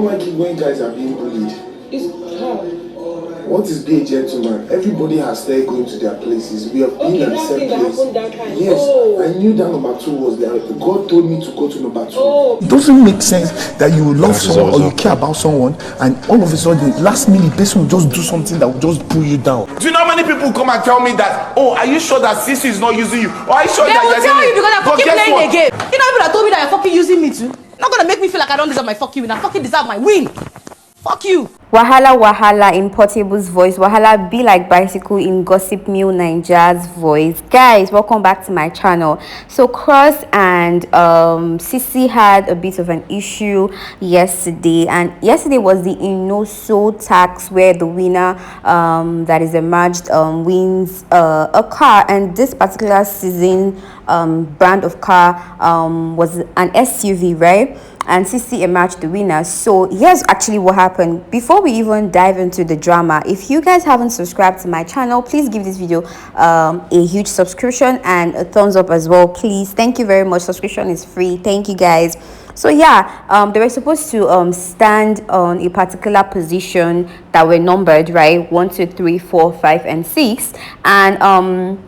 don't like it when guys are being bullied. It's how? What is being a gentleman? Everybody has started going to their places. We have been at the same place. Yes, I knew that number 2 was there. God told me to go to number 2. It doesn't make sense that you love someone or you care about someone and all of a sudden, last minute, person will just do something that will just pull you down. Do you know how many people come and tell me that, oh, are you sure that Ceec is not using you? Or are you sure they that will tell you because I'm fucking playing a game. You know people that told me that you're fucking using me too? Not gonna make me feel like I don't deserve my fuck you win. I fucking deserve my win. Fuck you. Wahala wahala in Portable's voice. Wahala be like bicycle in Gossip Mill Naija's voice. Guys, welcome back to my channel. So Cross and Ceec had a bit of an issue yesterday, and yesterday was the Inoso tax where the winner that is emerged wins a car, and this particular season brand of car was an SUV, right? And Ceec emerged the winner. So here's actually what happened. Before we even dive into the drama, if you guys haven't subscribed to my channel, please give this video a huge subscription and a thumbs up as well, please. Thank you very much. Subscription is free. Thank you guys. So yeah, they were supposed to stand on a particular position that were numbered, right? 1, 2, 3, 4, 5, and 6, and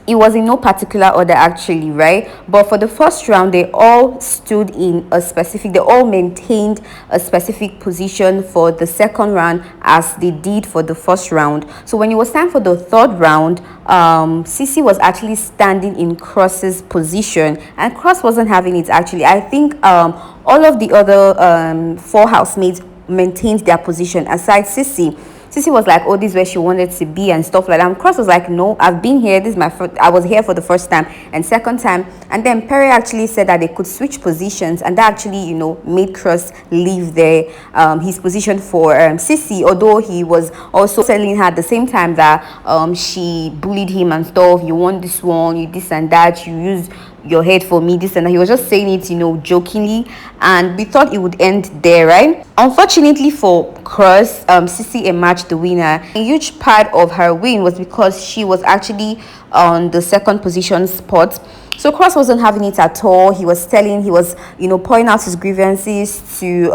it was in no particular order actually, right? But for the first round, they all stood in a specific, they all maintained a specific position for the second round as they did for the first round. So when it was time for the third round, Ceec was actually standing in Cross's position, and Cross wasn't having it actually. I think all of the other 4 housemates maintained their position aside Ceec. Ceec was like, oh, this is where she wanted to be and stuff like that. And Cross was like, no, I've been here. This is my first, I was here for the first time and second time. And then Perry actually said that they could switch positions, and that actually, you know, made Cross leave there his position for Ceec, although he was also telling her at the same time that she bullied him and stuff. You want this one, you this and that, you use your head for me, this and that. He was just saying it, you know, jokingly, and we thought it would end there, right? Unfortunately for Cross, Ceec emerged the winner. A huge part of her win was because she was actually on the second position spot. So Cross wasn't having it at all. He was you know, pouring out his grievances to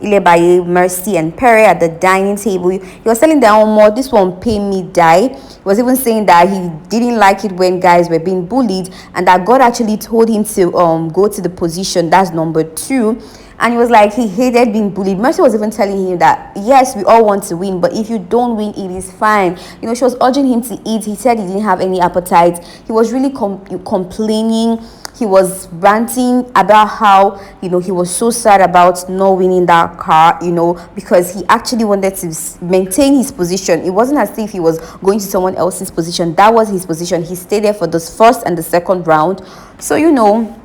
Ilebaye, Mercy, and Perry at the dining table. He was telling them, oh, more, this one pay me die. He was even saying that he didn't like it when guys were being bullied, and that God actually told him to go to the position that's number 2. And he was like, he hated being bullied. Mercy was even telling him that, yes, we all want to win, but if you don't win, it is fine. You know, she was urging him to eat. He said he didn't have any appetite. He was really complaining. He was ranting about how, you know, he was so sad about not winning that car, you know, because he actually wanted to maintain his position. It wasn't as if he was going to someone else's position. That was his position. He stayed there for the first and the second round. So, you know,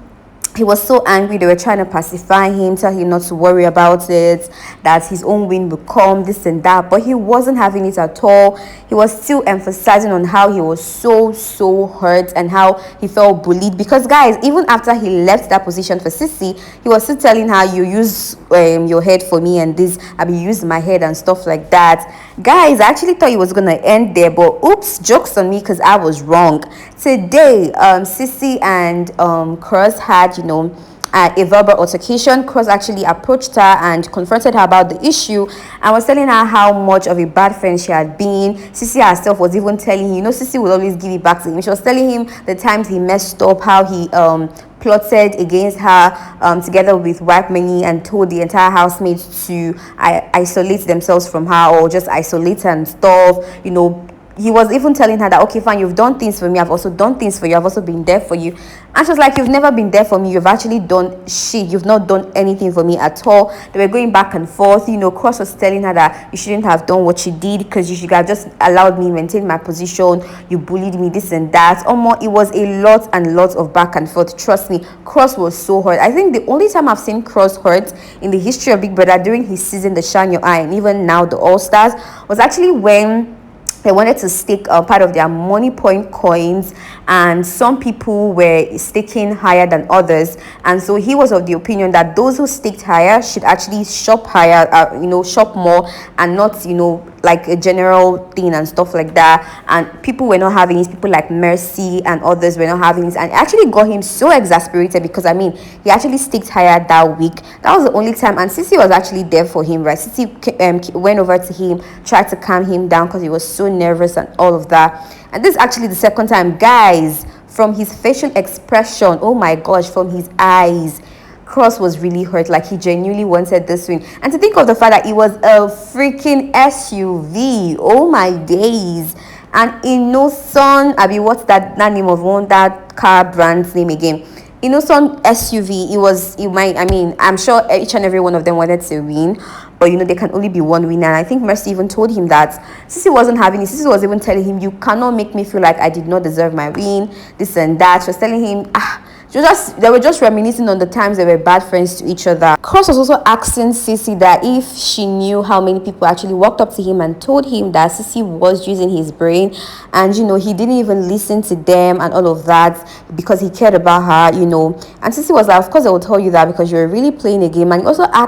he was so angry. They were trying to pacify him, tell him not to worry about it, that his own win would come, this and that. But he wasn't having it at all. He was still emphasizing on how he was so hurt and how he felt bullied. Because guys, even after he left that position for Ceec, he was still telling her, you use your head for me and this, I mean, use my head and stuff like that. Guys, I actually thought it was gonna end there, but oops, jokes on me because I was wrong. Today, Ceec and Cross had, you know, a verbal altercation. Cross actually approached her and confronted her about the issue and was telling her how much of a bad friend she had been. Ceec herself was even telling him, you know, Ceec would always give it back to him. She was telling him the times he messed up, how he plotted against her together with White Money, and told the entire housemates to isolate themselves from her or just isolate her and stuff, you know. He was even telling her that, okay, fine, you've done things for me, I've also done things for you, I've also been there for you. And she was like, you've never been there for me, you've actually done shit, you've not done anything for me at all. They were going back and forth, you know. Cross was telling her that you shouldn't have done what you did because you should have just allowed me maintain my position, you bullied me, this and that. It was a lot and lots of back and forth. Trust me, Cross was so hurt. I think the only time I've seen Cross hurt in the history of Big Brother during his season, the Shine Your Eye, and even now the All-Stars, was actually when they wanted to stake part of their money point coins, and some people were staking higher than others. And so he was of the opinion that those who staked higher should actually shop higher, shop more, and not, like a general thing and stuff like that. And people were not having it. People like Mercy and others were not having it, and it actually got him so exasperated, because I mean, he actually staked higher that week. That was the only time, and Ceec was actually there for him, right? Ceec went over to him, tried to calm him down because he was so nervous and all of that. And this is actually the second time, guys. From his facial expression, oh my gosh, from his eyes, Cross was really hurt. Like, he genuinely wanted this win. And to think of the fact that it was a freaking SUV, oh my days. And Innocent, what's that name of that car brand's name again? Innocent SUV. I'm sure each and every one of them wanted to win, but there can only be one winner. And I think Mercy even told him that Ceec wasn't having it. Ceec was even telling him, you cannot make me feel like I did not deserve my win, this and that. She was telling him, they were just reminiscing on the times they were bad friends to each other. Cross was also asking Ceec that if she knew how many people actually walked up to him and told him that Ceec was using his brain, and he didn't even listen to them and all of that because he cared about her. And Ceec was like, of course I will tell you that because you're really playing a game. And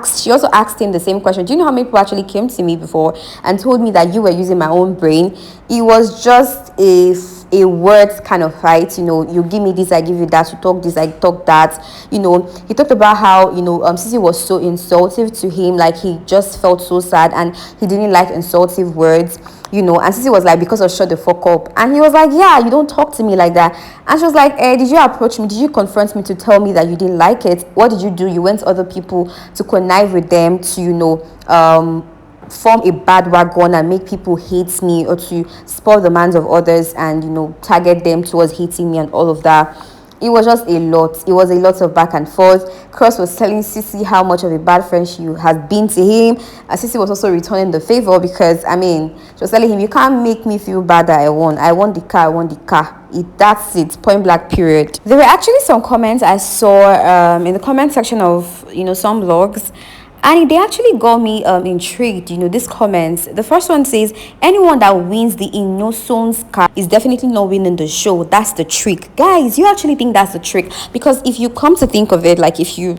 she also asked him the same question. Do you know how many people actually came to me before and told me that you were using my own brain? It was just a words kind of fight. You give me this, I give you that. You talk this, I talk that. He talked about how Ceec was so insultive to him, like he just felt so sad and he didn't like insultive words. And Ceec was like, because of shut the fuck up. And he was like, yeah, you don't talk to me like that. And she was like, did you approach me? Did you confront me to tell me that you didn't like it? What did you do? You went to other people to connive with them to form a bad wagon and make people hate me, or to spoil the minds of others and target them towards hating me and all of that. It was just a lot. It was a lot of back and forth. Cross was telling Ceec how much of a bad friend she has been to him, and Ceec was also returning the favor, because she was telling him, you can't make me feel bad that I won the car. That's it, point blank, period. There were actually some comments I saw in the comment section of some blogs, and they actually got me intrigued. These comments. The first one says, anyone that wins the Innocence car is definitely not winning the show. That's the trick. Guys, you actually think that's the trick? Because if you come to think of it, like if you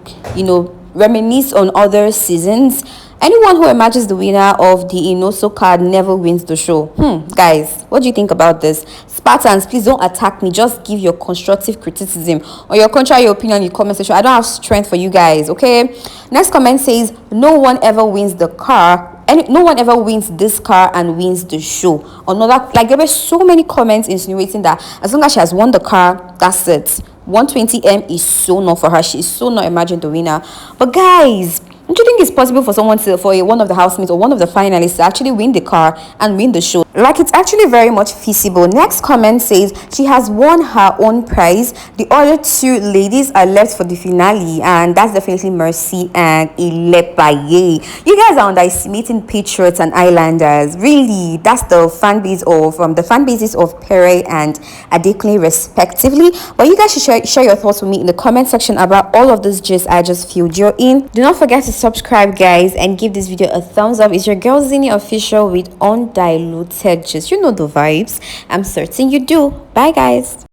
reminisce on other seasons, anyone who emerges the winner of the Innocence card never wins the show. Guys, what do you think about this? Spartans, please don't attack me. Just give your constructive criticism or your contrary opinion in the comment section. I don't have strength for you guys, okay? Next comment says, no one ever wins the car. No one ever wins this car and wins the show. Another, like, there were so many comments insinuating that as long as she has won the car, that's it. 120M is so not for her. She is so not emerging the winner. But guys, don't you think it's possible for one of the housemates or one of the finalists to actually win the car and win the show? Like, it's actually very much feasible. Next comment says, she has won her own prize. The other two ladies are left for the finale, and that's definitely Mercy and Ilepaye. You guys are underestimating Patriots and Islanders. Really, that's the fan base of the fan bases of Pere and Adekunle respectively. But you guys should share your thoughts with me in the comment section about all of this gist I just filled you in. Do not forget to subscribe, guys, and give this video a thumbs up. It's your girl Zini official with undiluted gist. You know the vibes. I'm certain you do. Bye, guys.